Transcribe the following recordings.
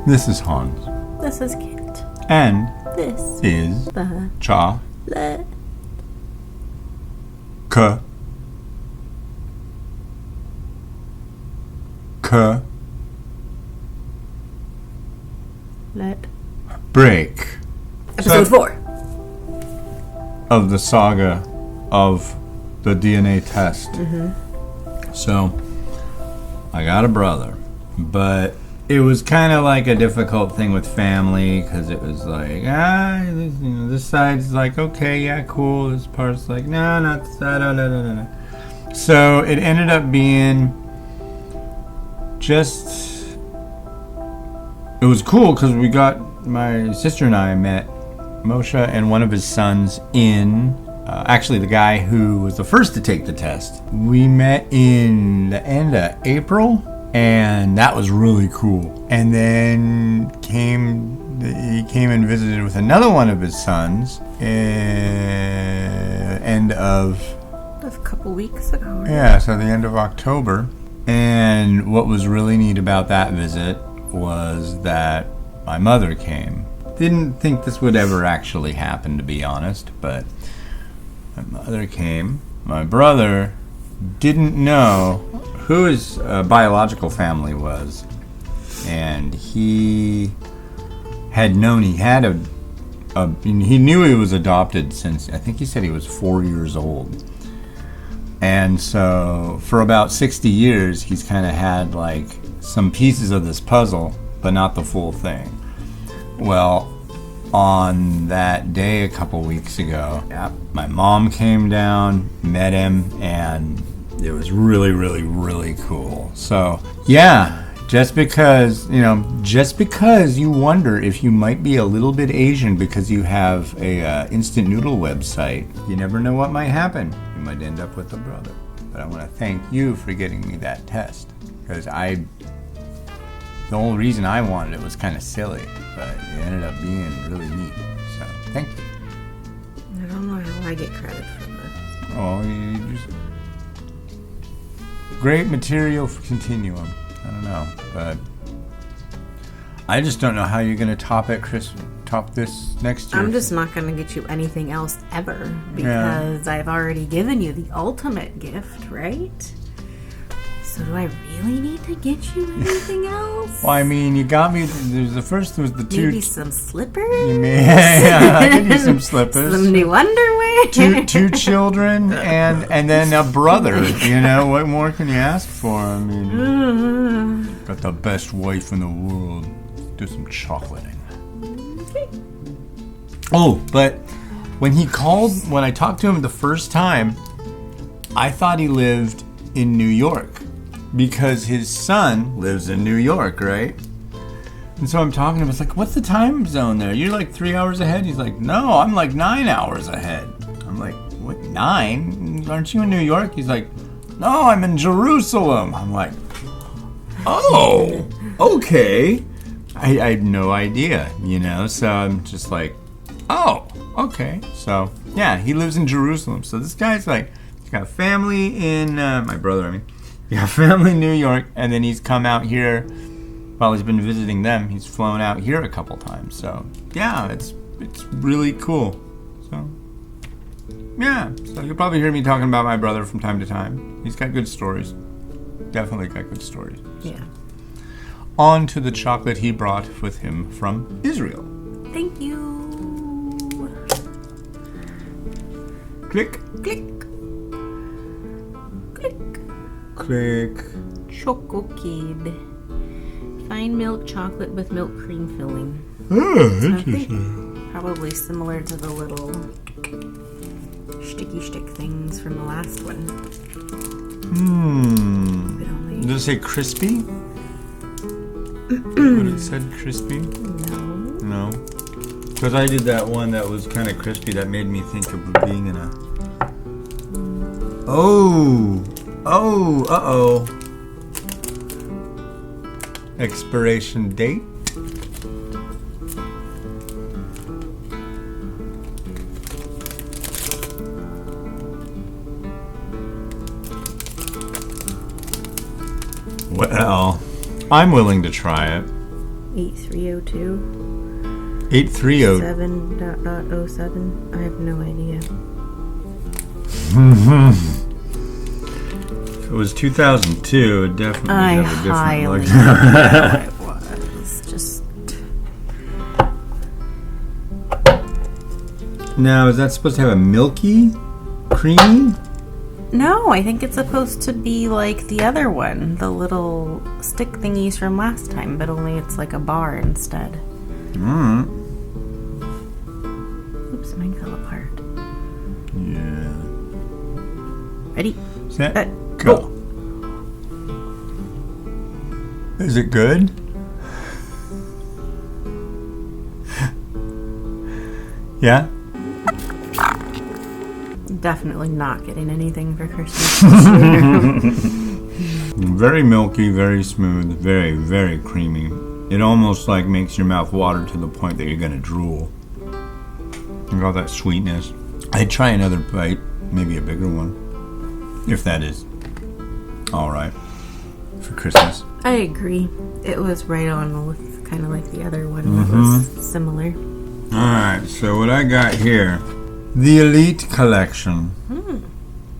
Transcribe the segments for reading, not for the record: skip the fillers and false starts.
This is Hans. This is Kit. And This is the Cha let K K let break episode 4 of the saga of the DNA test. So I got a brother, but it was kind of like a difficult thing with family because it was like, this side's like, okay, yeah, cool. This part's like, no, not this side, no. So it ended up being it was cool because my sister and I met Moshe and one of his sons in, actually the guy who was the first to take the test. We met in the end of April. And that was really cool. And then he came and visited with another one of his sons end of... a couple weeks ago. Yeah, so the end of October. And what was really neat about that visit was that my mother came. Didn't think this would ever actually happen, to be honest, but my mother came. My brother didn't know who his biological family was, and he had known he knew he was adopted since, I think he said he was 4 years old. And so for about 60 years he's kind of had like some pieces of this puzzle, but not the full thing. Well, on that day a couple weeks ago, my mom came down, met him, and it was really, really, really cool. So, yeah, just because you wonder if you might be a little bit Asian because you have a instant noodle website, you never know what might happen. You might end up with a brother. But I want to thank you for getting me that test, because the only reason I wanted it was kind of silly, but it ended up being really neat. So, thank you. I don't know how I get credit for this. Oh, you just... Great material for Continuum. I don't know, but I just don't know how you're going to top this next year. I'm just not going to get you anything else ever because I've already given you the ultimate gift, right? So do I really need to get you anything else? Well, I mean, you got me. There was the two. Maybe some slippers? I give you some slippers. Some new underwear? Two children and then a brother. What more can you ask for? I mean, got the best wife in the world. Do some chocolating. Okay. Oh, but when I talked to him the first time, I thought he lived in New York because his son lives in New York, right? And so I'm talking to him, it's like, what's the time zone there? You're like 3 hours ahead? He's like, no, I'm like 9 hours ahead. I'm like, what, 9? Aren't you in New York? He's like, no, I'm in Jerusalem. I'm like, oh, okay. I had no idea, so I'm just like, oh, okay. So, yeah, he lives in Jerusalem. So this guy's like, he's got family in, my brother, he got family in New York, and then he's come out here while he's been visiting them. He's flown out here a couple times. So, yeah, it's really cool. So, yeah. So you'll probably hear me talking about my brother from time to time. He's got good stories. Definitely got good stories. Yeah. On to the chocolate he brought with him from Israel. Thank you. Click. Click. Click. Click. Choco Kid. Fine milk chocolate with milk cream filling. Oh, So I interesting. think probably similar to the little sticky stick things from the last one. But only... Did it say crispy? Would it said crispy? No. Because I did that one that was kind of crispy that made me think of being in a... uh-oh. Expiration date? Well, I'm willing to try it. 8302. 8302. 7.07. I have no idea. If it was 2002, it definitely I have a different highly look. doubt it was. Just Now, is that supposed to have a milky, creamy? no, I think it's supposed to be like the other one, the little stick thingies from last time, but only it's like a bar instead. Oops, mine fell apart. Yeah. Ready? Set, go. Is it good? Yeah? Definitely not getting anything for Christmas this year. Very milky, very smooth, very, very creamy. It almost like makes your mouth water to the point that you're gonna drool. And all that sweetness. I'd try another bite, maybe a bigger one, if that is all right for Christmas. I agree. It was right on with kind of like the other one that was similar. All right, so what I got here, the Elite Collection.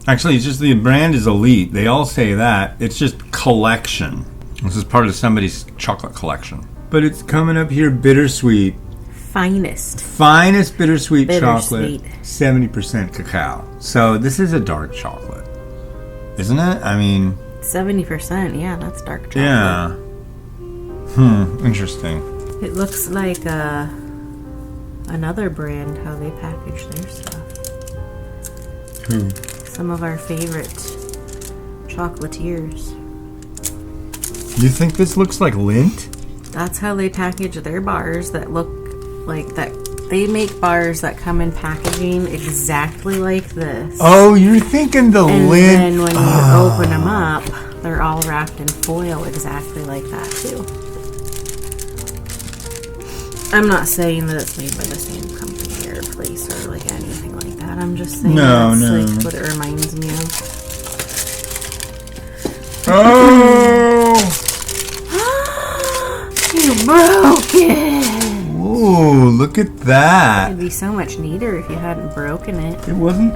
Actually, it's just the brand is Elite. They all say that. It's just collection. This is part of somebody's chocolate collection. But it's coming up here, bittersweet. Finest Bittersweet chocolate. Bittersweet. 70% cacao. So this is a dark chocolate, isn't it? I mean, 70%, yeah, that's dark chocolate. yeah. Interesting. It looks like another brand, how they package their stuff. Who? Some of our favorite chocolatiers. You think this looks like Lindt? That's how they package their bars that look like that. They make bars that come in packaging exactly like this. Oh, you're thinking the And Lindt. then when you open them up, they're all wrapped in foil exactly like that too. I'm not saying that it's made by the same company or place or like anything like that. I'm just saying No, that's no. like what it reminds me of. Oh! You broke it! Ooh, look at that. It'd be so much neater if you hadn't broken it. It wasn't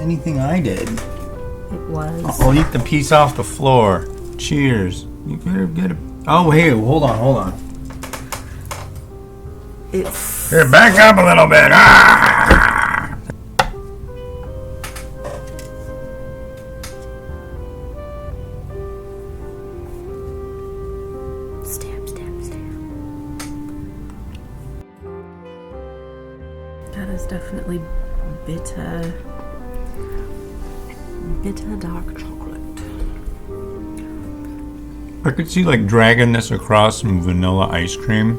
anything I did. It was. I'll eat the piece off the floor. Cheers. You better get it. Oh, hey, hold on. It's Here, back up a little bit. Ah! stab. That is definitely bitter dark chocolate. I could see like dragging this across some vanilla ice cream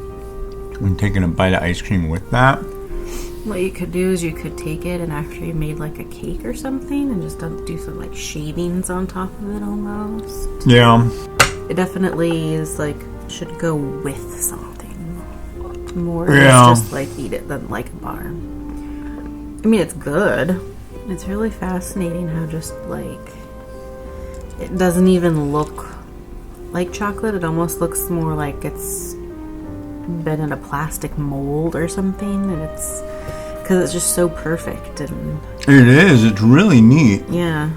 and taking a bite of ice cream with that. What you could do is you could take it and after you made like a cake or something and just do some like shavings on top of it almost. Yeah. It definitely is like should go with something more than Yeah. just like eat it than like a bar. I mean, it's good. It's really fascinating how just like it doesn't even look like chocolate. It almost looks more like it's been in a plastic mold or something, and it's because it's just so perfect and It is. It's really neat. yeah.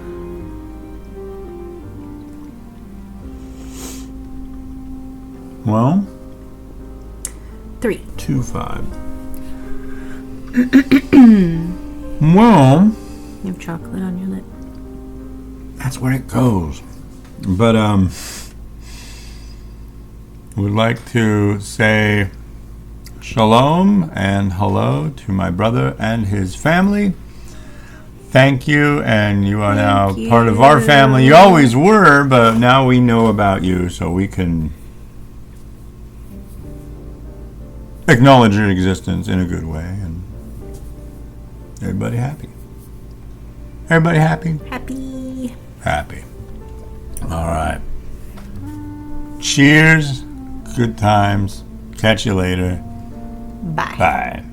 Well, 3. 2-5. Well, You have chocolate on your lip. that's where it goes. But would like to say shalom and hello to my brother and his family. Thank you, and you are now Thank part of our you. family. You always were, but now we know about you, so we can acknowledge your existence in a good way, and everybody happy. Everybody happy? Happy. Happy. All right. Cheers. Good times. Catch you later. Bye. Bye.